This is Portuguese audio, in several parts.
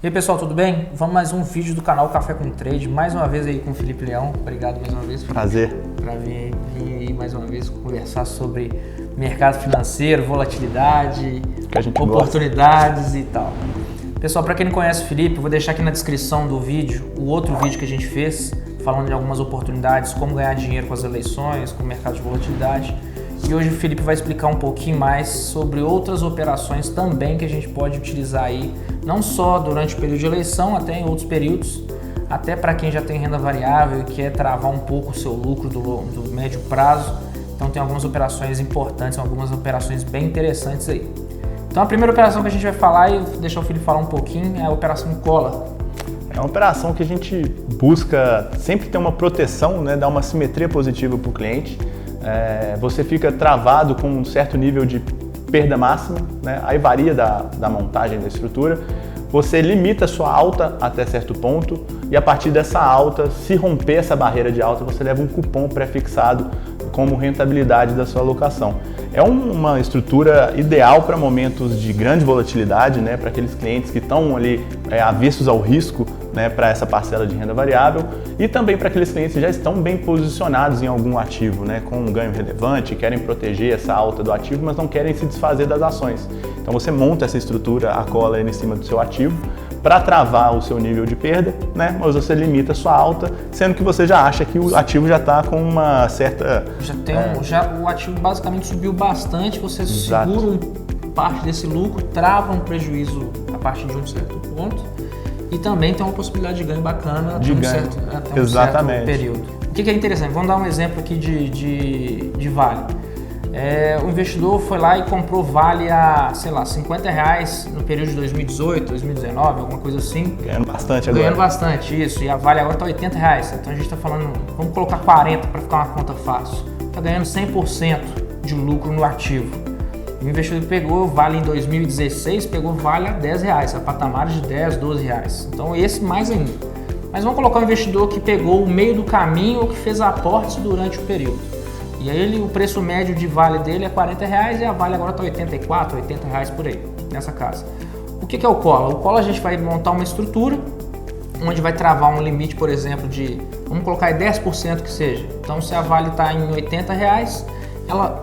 E aí pessoal, tudo bem? Vamos mais um vídeo do canal Café com Trade, mais uma vez aí com o Felipe Leão. Obrigado mais uma vez, Felipe. Prazer. Para vir aí mais uma vez conversar sobre mercado financeiro, volatilidade, oportunidades e tal. Pessoal, para quem não conhece o Felipe, eu vou deixar aqui na descrição do vídeo o outro vídeo que a gente fez, falando de algumas oportunidades, como ganhar dinheiro com as eleições, com o mercado de volatilidade. E hoje o Felipe vai explicar um pouquinho mais sobre outras operações também que a gente pode utilizar aí, não só durante o período de eleição, até em outros períodos, até para quem já tem renda variável e quer travar um pouco o seu lucro do médio prazo. Então tem algumas operações importantes, algumas operações bem interessantes aí. Então a primeira operação que a gente vai falar, e deixar o Felipe falar um pouquinho, é a operação Collar. É uma operação que a gente busca sempre ter uma proteção, né, dar uma simetria positiva para o cliente. Você fica travado com um certo nível de perda máxima, né? Aí varia da montagem da estrutura. Você limita a sua alta até certo ponto e a partir dessa alta, se romper essa barreira de alta, você leva um cupom pré-fixado como rentabilidade da sua alocação. É uma estrutura ideal para momentos de grande volatilidade, né? Para aqueles clientes que estão ali avessos ao risco, né? Para essa parcela de renda variável, e também para aqueles clientes que já estão bem posicionados em algum ativo, né? Com um ganho relevante, querem proteger essa alta do ativo, mas não querem se desfazer das ações. Então você monta essa estrutura, a Collar em cima do seu ativo, para travar o seu nível de perda, né? Mas você limita a sua alta, sendo que você já acha que o ativo já está com uma certa... O ativo basicamente subiu bastante, você segura parte desse lucro, trava um prejuízo a partir de um certo ponto e também tem uma possibilidade de ganho bacana até um certo período. O que é interessante? Vamos dar um exemplo aqui de Vale. O investidor foi lá e comprou Vale a, sei lá, R$50 no período de 2018, 2019, alguma coisa assim. Ganhando bastante agora. Ganhando bastante, isso. E a Vale agora está R$80. Então a gente está falando, vamos colocar 40 para ficar uma conta fácil. Está ganhando 100% de lucro no ativo. O investidor pegou Vale em 2016, pegou Vale a R$10, a patamares de R$10, R$12. Então esse mais ainda. Mas vamos colocar um investidor que pegou o meio do caminho ou que fez aportes durante o período. E aí o preço médio de Vale dele é R$40 e a Vale agora está R$84, R$80 por aí, nessa casa. O que é o Collar? O Collar a gente vai montar uma estrutura onde vai travar um limite, por exemplo, de, vamos colocar aí 10% que seja. Então se a Vale está em R$80,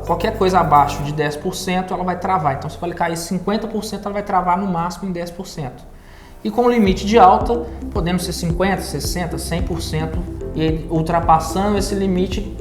qualquer coisa abaixo de 10% ela vai travar. Então se a Vale cair 50%, ela vai travar no máximo em 10%. E com o limite de alta, podendo ser 50%, 60%, 100%, e ultrapassando esse limite,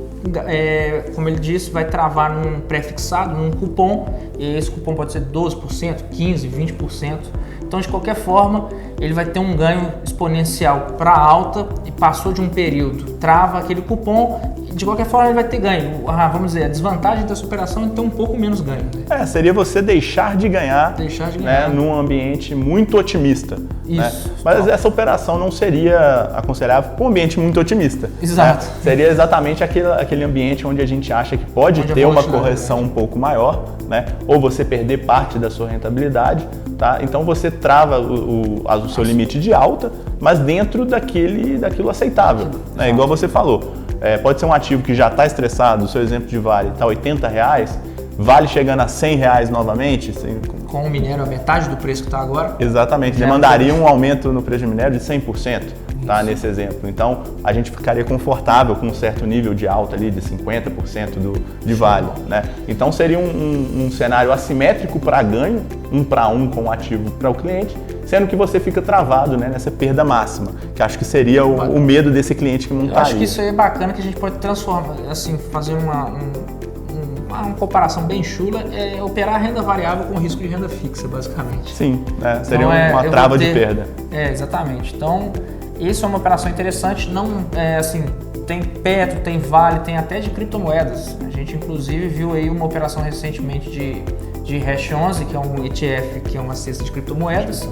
como ele disse, vai travar num pré-fixado, num cupom, e esse cupom pode ser 12%, 15%, 20%. Então, de qualquer forma, ele vai ter um ganho exponencial para alta e passou de um período, trava aquele cupom, e de qualquer forma ele vai ter ganho. Vamos dizer, a desvantagem dessa operação é ter um pouco menos ganho. Seria você deixar de ganhar, né, num ambiente muito otimista. Isso. Né? Mas essa operação não seria aconselhável para um ambiente muito otimista. Exato. Né? Seria exatamente aquele ambiente onde a gente acha que pode ter uma correção um pouco maior, né? Ou você perder parte da sua rentabilidade. Tá? Então você trava o seu limite de alta, mas dentro daquilo aceitável. Né? Igual você falou, pode ser um ativo que já está estressado, o seu exemplo de Vale está R$80, Vale chegando a R$100 novamente. Com o minério a metade do preço que está agora. Exatamente, demandaria um aumento no preço do minério de 100%. Tá, nesse exemplo. Então, a gente ficaria confortável com um certo nível de alta ali de 50% de Vale. Né? Então, seria um cenário assimétrico para ganho, 1 para 1 com o ativo para o cliente, sendo que você fica travado, né, nessa perda máxima, que acho que seria o medo desse cliente que montaria. Eu acho que isso aí é bacana, que a gente pode transformar, assim, fazer uma comparação bem chula, operar renda variável com risco de renda fixa, basicamente. Sim, seria uma trava de perda. Exatamente. Então, isso é uma operação interessante, tem Petro, tem Vale, tem até de criptomoedas. A gente inclusive viu aí uma operação recentemente de Hash 11, que é um ETF, que é uma cesta de criptomoedas.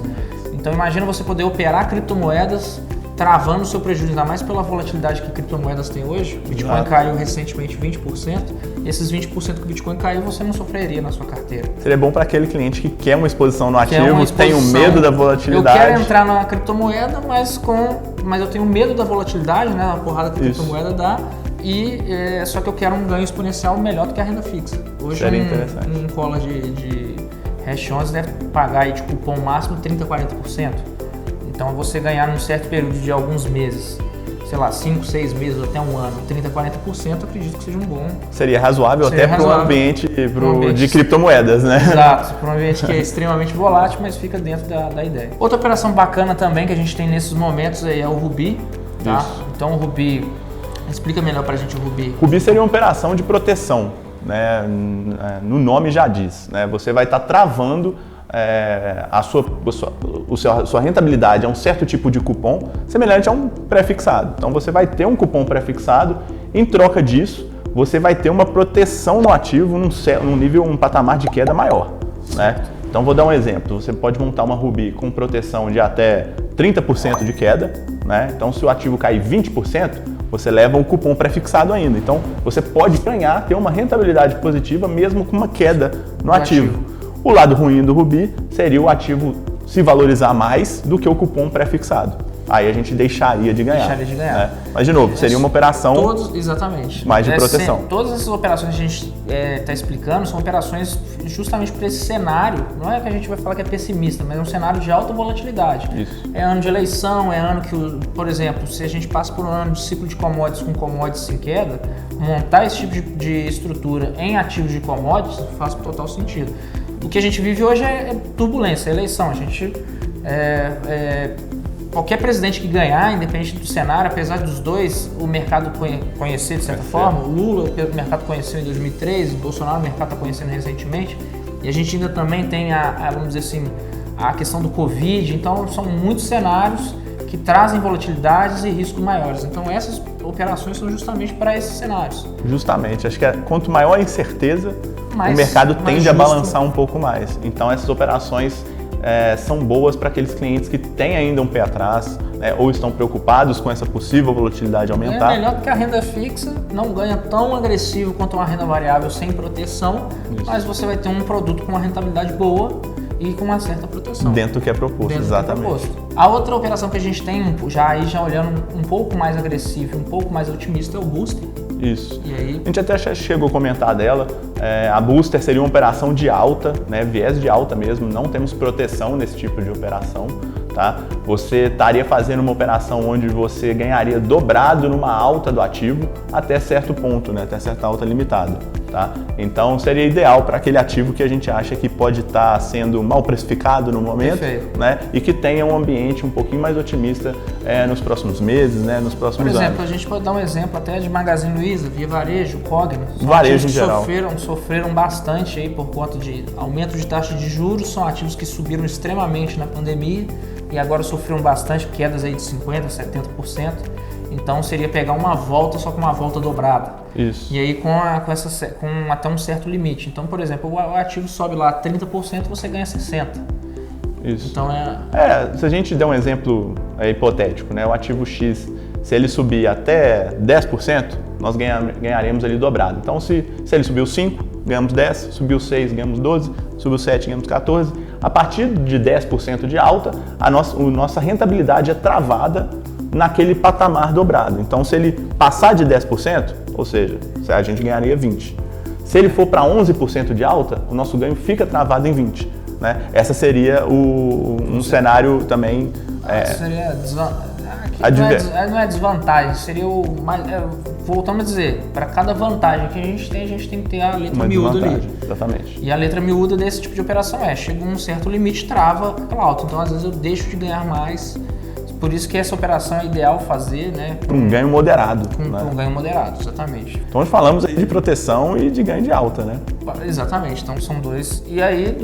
Então imagina você poder operar criptomoedas travando o seu prejuízo, ainda mais pela volatilidade que criptomoedas tem hoje. O Bitcoin caiu recentemente 20%, e esses 20% que o Bitcoin caiu, você não sofreria na sua carteira. Seria bom para aquele cliente que quer uma exposição no ativo, tem o medo da volatilidade. Eu quero entrar na criptomoeda, mas eu tenho medo da volatilidade, né, a porrada que a criptomoeda dá, só que eu quero um ganho exponencial melhor do que a renda fixa. Hoje um Collar de Hash 11 deve pagar aí de cupom máximo 30%, 40%. Então você ganhar num certo período de alguns meses, sei lá, 5, 6 meses ou até um ano, 30%, 40%, acredito que seja um bom. Seria razoável até para o ambiente de criptomoedas, né? Exato, para um ambiente que é extremamente volátil, mas fica dentro da ideia. Outra operação bacana também que a gente tem nesses momentos aí é o Ruby, tá? Isso. Então o Ruby, explica melhor para a gente o Ruby. Ruby seria uma operação de proteção, né? No nome já diz, né? Você vai estar travando a sua rentabilidade a um certo tipo de cupom semelhante a um pré-fixado. Então você vai ter um cupom pré-fixado, em troca disso você vai ter uma proteção no ativo num nível, um patamar de queda maior, né? Então vou dar um exemplo, você pode montar uma Ruby com proteção de até 30% de queda, né? Então se o ativo cair 20%, você leva um cupom pré-fixado ainda. Então você pode ganhar, ter uma rentabilidade positiva mesmo com uma queda no ativo. O lado ruim do Ruby seria o ativo se valorizar mais do que o cupom pré-fixado. Aí a gente deixaria de ganhar. Né? Mas, de novo, seria uma operação exatamente. mais de proteção. Todas essas operações que a gente está explicando são operações justamente para esse cenário. Não é que a gente vai falar que é pessimista, mas é um cenário de alta volatilidade. Isso. É ano de eleição, é ano que, por exemplo, se a gente passa por um ano de ciclo de commodities com commodities em queda, montar esse tipo de estrutura em ativos de commodities faz total sentido. O que a gente vive hoje é turbulência, é eleição. A gente qualquer presidente que ganhar, independente do cenário, apesar dos dois o mercado conhecer de certa forma, o Lula o mercado conheceu em 2013, o Bolsonaro o mercado está conhecendo recentemente, e a gente ainda também tem vamos dizer assim, a questão do Covid. Então são muitos cenários que trazem volatilidades e riscos maiores. Então essas operações são justamente para esses cenários. Justamente, acho que quanto maior a incerteza, o mercado tende a balançar um pouco mais. Então essas operações são boas para aqueles clientes que têm ainda um pé atrás, né, ou estão preocupados com essa possível volatilidade aumentar. É melhor do que a renda fixa, não ganha tão agressivo quanto uma renda variável sem proteção, mas você vai ter um produto com uma rentabilidade boa e com uma certa proteção. Dentro do que é proposto, exatamente. A outra operação que a gente tem, já olhando um pouco mais agressivo, um pouco mais otimista, é o Booster. Isso. E aí? A gente até chegou a comentar dela. A Booster seria uma operação de alta, né, viés de alta mesmo, não temos proteção nesse tipo de operação. Tá? Você estaria fazendo uma operação onde você ganharia dobrado numa alta do ativo até certo ponto, né, até certa alta limitada. Tá? Então seria ideal para aquele ativo que a gente acha que pode estar sendo mal precificado no momento, né, e que tenha um ambiente um pouquinho mais otimista nos próximos meses, né, nos próximos anos. Por exemplo, a gente pode dar um exemplo até de Magazine Luiza, Via Varejo, Cogna. Varejo em geral. Sofreram bastante aí por conta de aumento de taxa de juros, são ativos que subiram extremamente na pandemia e agora sofreram bastante, quedas aí de 50%, 70%. Então seria pegar uma volta, só com uma volta dobrada. Isso. E aí com até um certo limite. Então, por exemplo, o ativo sobe lá 30%, você ganha 60%. Isso. Então se a gente der um exemplo hipotético, né, o ativo X, se ele subir até 10%, nós ganharemos ali dobrado. Então, se ele subiu 5, ganhamos 10, subiu 6, ganhamos 12, subiu 7, ganhamos 14. A partir de 10% de alta, a nossa rentabilidade é travada naquele patamar dobrado. Então, se ele passar de 10%, ou seja, a gente ganharia 20%. Se ele for para 11% de alta, o nosso ganho fica travado em 20%. Né? Essa seria um cenário também... Seria não é desvantagem, seria voltamos a dizer, para cada vantagem que a gente tem que ter a letra miúda ali. Exatamente. E a letra miúda desse tipo de operação chega a um certo limite, trava aquela alta. Então, às vezes, eu deixo de ganhar mais. Por isso que essa operação é ideal fazer, né? Para um ganho moderado. Para um ganho moderado, exatamente. Então, nós falamos aí de proteção e de ganho de alta, né? Exatamente, então são dois. E aí,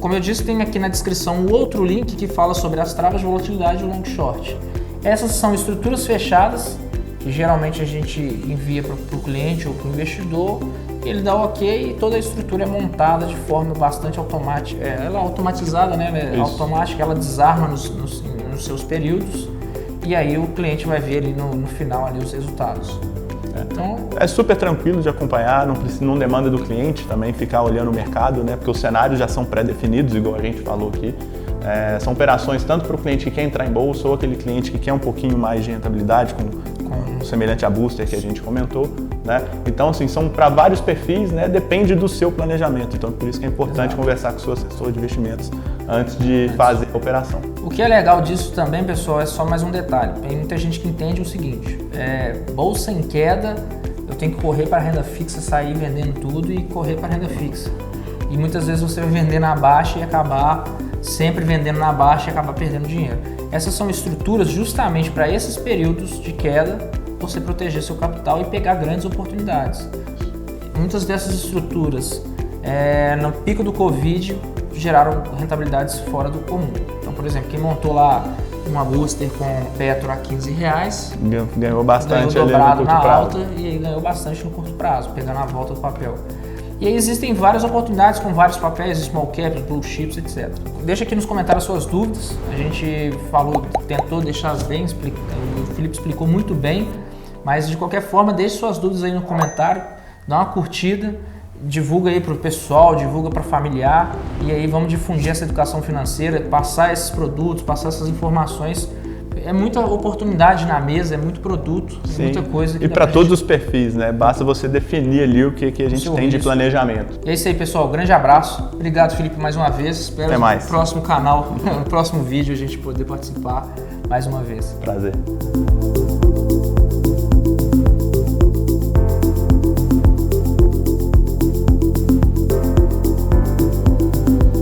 como eu disse, tem aqui na descrição um outro link que fala sobre as travas de volatilidade e o long short. Essas são estruturas fechadas, que geralmente a gente envia para o cliente ou para o investidor, ele dá o ok e toda a estrutura é montada de forma bastante automática. Ela é automatizada, né? É automática, ela desarma nos seus períodos e aí o cliente vai ver ali no final ali os resultados. Então, é super tranquilo de acompanhar, não demanda do cliente também ficar olhando o mercado, né? Porque os cenários já são pré-definidos, igual a gente falou aqui. São operações tanto para o cliente que quer entrar em bolsa ou aquele cliente que quer um pouquinho mais de rentabilidade, com semelhante a Booster que a gente comentou, né? Então, assim, são para vários perfis, né? Depende do seu planejamento. Então, por isso que é importante conversar com o seu assessor de investimentos antes de fazer a operação. O que é legal disso também, pessoal, é só mais um detalhe. Tem muita gente que entende o seguinte, bolsa em queda, eu tenho que correr para a renda fixa, sair vendendo tudo e correr para a renda fixa. E muitas vezes você vai vender na baixa e acabar sempre vendendo na baixa e acabar perdendo dinheiro. Essas são estruturas justamente para esses períodos de queda, você proteger seu capital e pegar grandes oportunidades. Muitas dessas estruturas, no pico do Covid, geraram rentabilidades fora do comum. Então, por exemplo, quem montou lá uma booster com Petro a R$15, ganhou bastante, ganhou dobrado ali no curto na prazo. alta e aí ganhou bastante no curto prazo, pegando a volta do papel. E aí existem várias oportunidades com vários papéis, small caps, blue chips, etc. Deixa aqui nos comentários suas dúvidas. A gente tentou deixar bem, o Felipe explicou muito bem, mas de qualquer forma, deixe suas dúvidas aí no comentário, dá uma curtida, divulga aí para o pessoal, divulga para familiar e aí vamos difundir essa educação financeira, passar esses produtos, passar essas informações. É muita oportunidade na mesa, é muito produto, é muita coisa. E para todos os perfis, né? Basta você definir ali o que a gente tem de planejamento. É isso aí, pessoal. Grande abraço. Obrigado, Felipe, mais uma vez. Espero que no próximo canal, no próximo vídeo, a gente poder participar mais uma vez. Prazer.